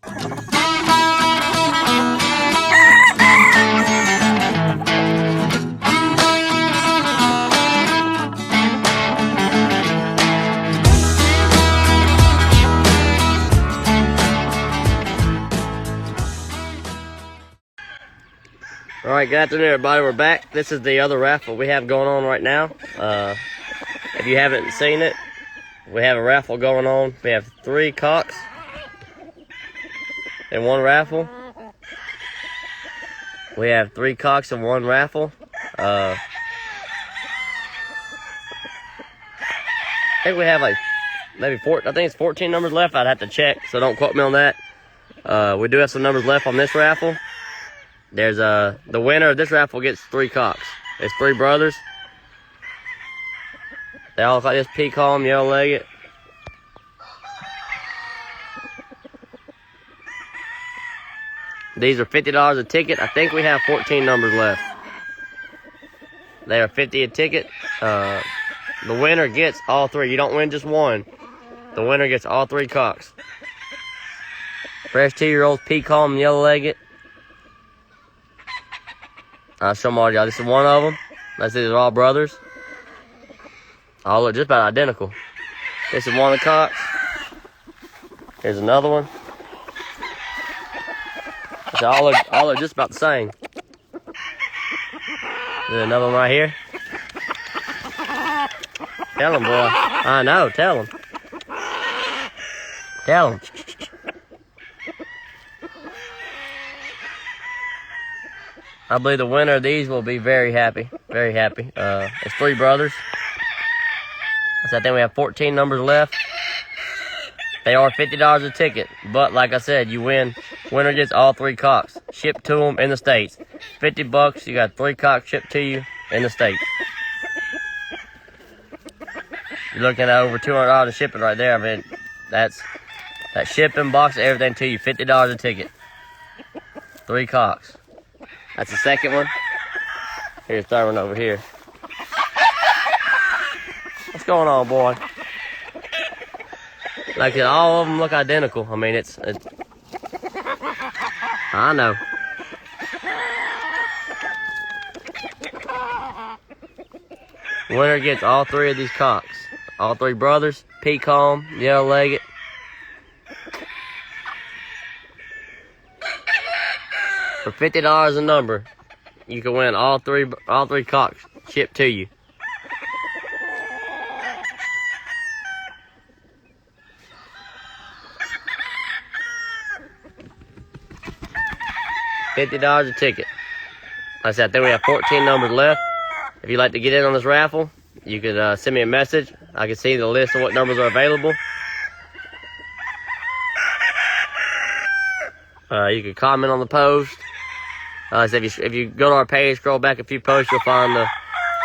Alright, good afternoon everybody, we're back. This is the other raffle we have going on right now. If you haven't seen it, we have a raffle going on. We have 3 cocks in one raffle. We have 3 cocks in one raffle. I think we have like maybe 4, I think it's 14 numbers left. I'd have to check, so don't quote me on that. We do have some numbers left on this raffle. There's the winner of this raffle gets 3 cocks. It's 3 brothers. They all look like this: peacock, yellow-legged. These are $50 a ticket. I think we have 14 numbers left. They are $50 a ticket. The winner gets all 3. You don't win just one. The winner gets all 3 cocks. Fresh 2-year-olds, peacock, yellow-legged. I'll show them all y'all. This is one of them. These are all brothers. All look just about identical. This is one of the cocks. Here's another one. So all look just about the same. There's another one right here. Tell them, boy. I know. Tell them. Tell them. I believe the winner of these will be very happy. Very happy. It's 3 brothers. So I think we have 14 numbers left. They are $50 a ticket. But like I said, you win. Winner gets all 3 cocks. Shipped to them in the States. $50, you got 3 cocks shipped to you in the States. You're looking at over $200 of shipping right there. I mean, that's that shipping, box, everything to you. $50 a ticket. 3 cocks. That's the second one. Here's the third one over here. What's going on, boy? Like, all of them look identical. I mean, it's I know. Winner gets all 3 of these cocks. All 3 brothers, peacock, yellow-legged. For $50 a number, you can win all three cocks shipped to you. $50 a ticket. Like I said, I think we have 14 numbers left. If you'd like to get in on this raffle, you could send me a message. I can see the list of what numbers are available. You can comment on the post. If you go to our page, scroll back a few posts, you'll find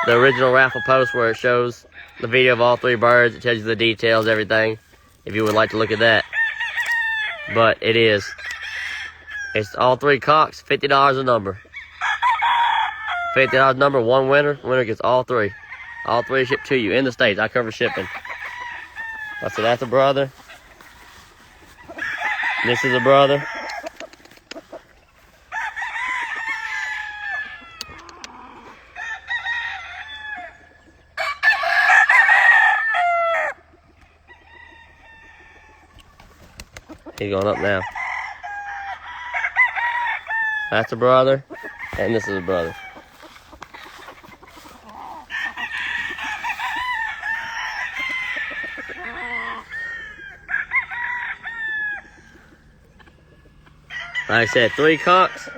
the original raffle post where it shows the video of all 3 birds. It tells you the details, everything, if you would like to look at that. But it's all 3 cocks, $50 a number. $50 number, one winner. Winner gets all 3. All 3 shipped to you in the States. I cover shipping. So that's a brother. This is a brother. He's going up now. That's a brother, and this is a brother. Like I said, 3 cocks,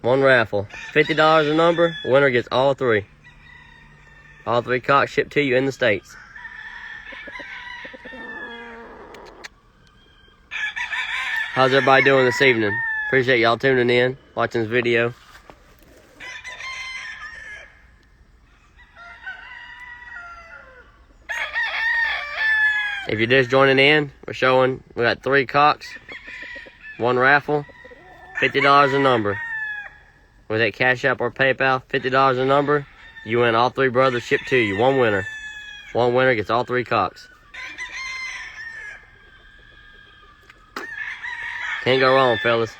1 raffle. $50 a number, winner gets all 3. All 3 cocks shipped to you in the States. How's everybody doing this evening? Appreciate y'all tuning in, watching this video. If you're just joining in, we got 3 cocks, 1 raffle, $50 a number. With that Cash App or PayPal, $50 a number, you win all 3 brothers shipped to you. 1 winner. 1 winner gets all 3 cocks. Can't go wrong, fellas.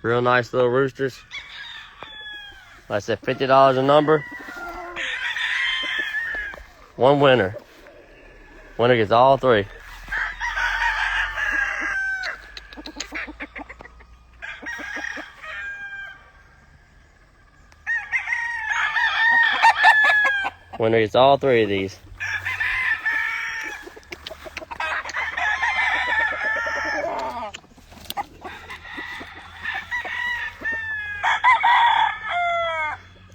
Real nice little roosters. Like I said, $50 a number. One winner. Winner gets all three. Winner gets all three of these.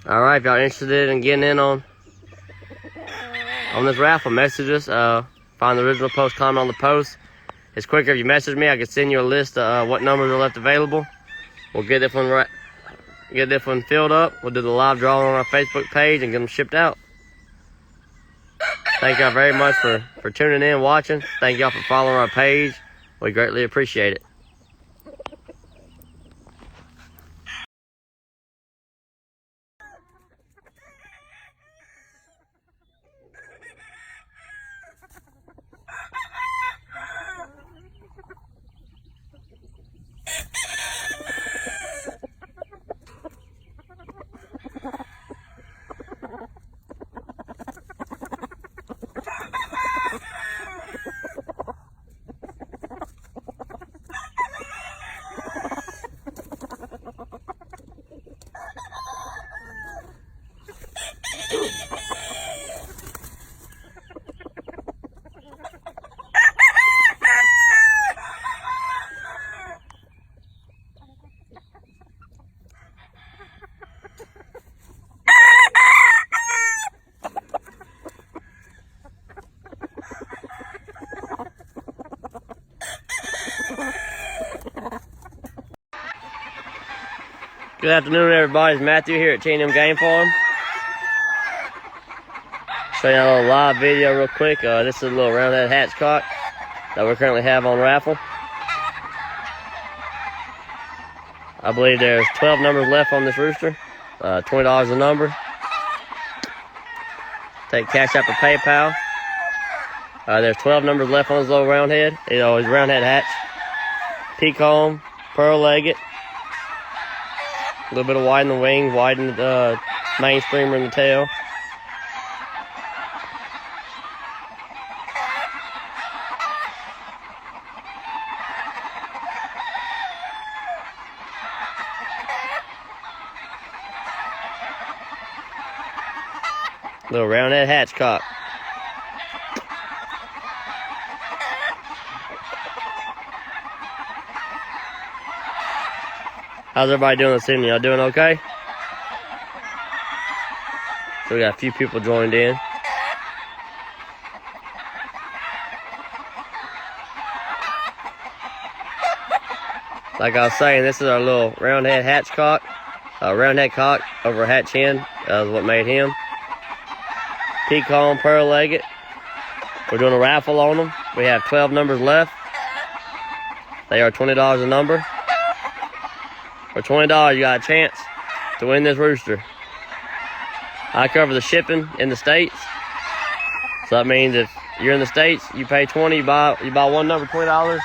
All right, if y'all interested in getting in on this raffle, message us. Find the original post, comment on the post. It's quicker if you message me. I can send you a list of what numbers are left available. We'll get this one filled up. We'll do the live drawing on our Facebook page and get them shipped out. Thank y'all very much for tuning in, watching. Thank y'all for following our page. We greatly appreciate it. Good afternoon, everybody. It's Matthew here at T&M Game Farm. Show you a little live video real quick. This is a little round-head hatchcock that we currently have on raffle. I believe there's 12 numbers left on this rooster. $20 a number. Take Cash App or PayPal. There's 12 numbers left on his little round head. You know, his round head hatch. Peacock, pearl-legged. A little bit of white in the wings, white in the main streamer in the tail. Little round-head hatchcock. How's everybody doing this evening? Y'all doing okay? So we got a few people joined in. Like I was saying, this is our little round-head hatchcock. Round-head cock over a hatch hen is what made him. Peacock, pearl-legged. We're doing a raffle on them. We have 12 numbers left. They are $20 a number. For $20, you got a chance to win this rooster. I cover the shipping in the States. So that means if you're in the States, you pay $20, you buy one number, $20,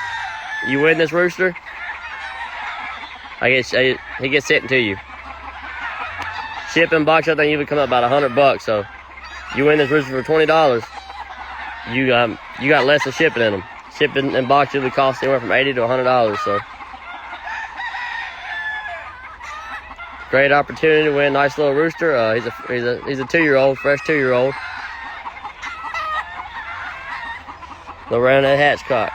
you win this rooster, he gets sent to you. Shipping box, I think you would come up about $100. So you win this rooster for $20, you got less than shipping in them. Shipping and box usually costs anywhere from $80 to $100. So great opportunity to win a nice little rooster. He's a 2-year-old, fresh 2-year-old. Little round-head hatchcock.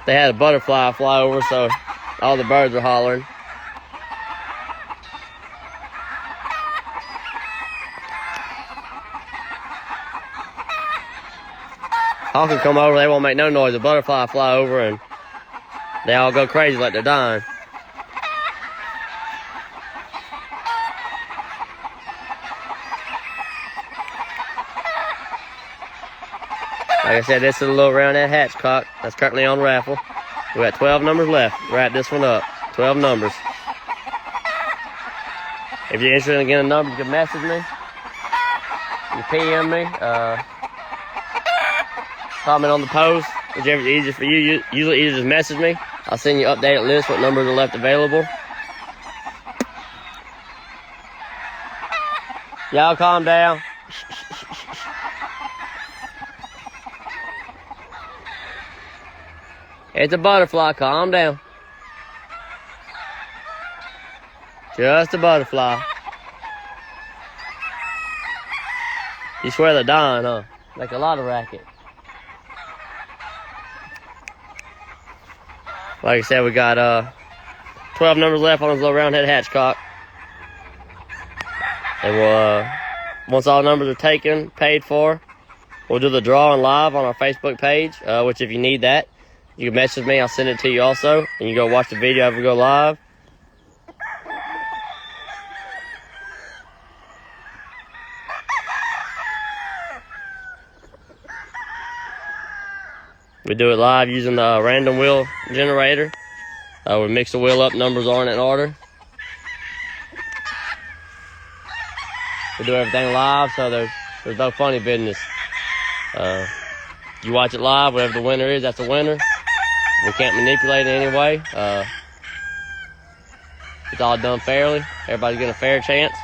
They had a butterfly fly over, so all the birds are hollering. Hawk can come over, they won't make no noise. The butterfly fly over and they all go crazy like they're dying. Like I said, this is a little round-head hatchcock that's currently on raffle. We got 12 numbers left. Wrap this one up. 12 numbers. If you're interested in getting a number, you can message me. You PM me. Comment on the post, whichever's easier for you. Usually either just message me. I'll send you an updated list, what numbers are left available. Y'all calm down. It's a butterfly, calm down. Just a butterfly. You swear they're dying, huh? Like a lot of racket. Like I said, we got 12 numbers left on this little round head hatchcock. And we'll, once all numbers are taken, paid for, we'll do the drawing live on our Facebook page, which if you need that, you can message me, I'll send it to you also, and you go watch the video after we go live. We do it live using the random wheel generator. We mix the wheel up, numbers aren't in order. We do everything live, so there's no funny business. You watch it live, whatever the winner is, that's the winner. We can't manipulate it in any way. It's all done fairly. Everybody's getting a fair chance.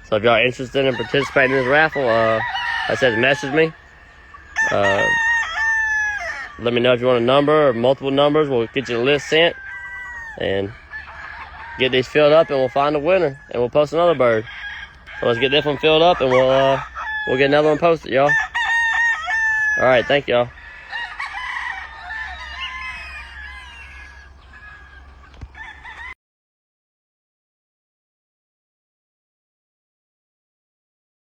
So if y'all are interested in participating in this raffle, like I said, message me. Let me know if you want a number or multiple numbers. We'll get you the list sent and get these filled up, and we'll find a winner, and we'll post another bird. So let's get this one filled up, and we'll get another one posted, y'all. All right, thank y'all.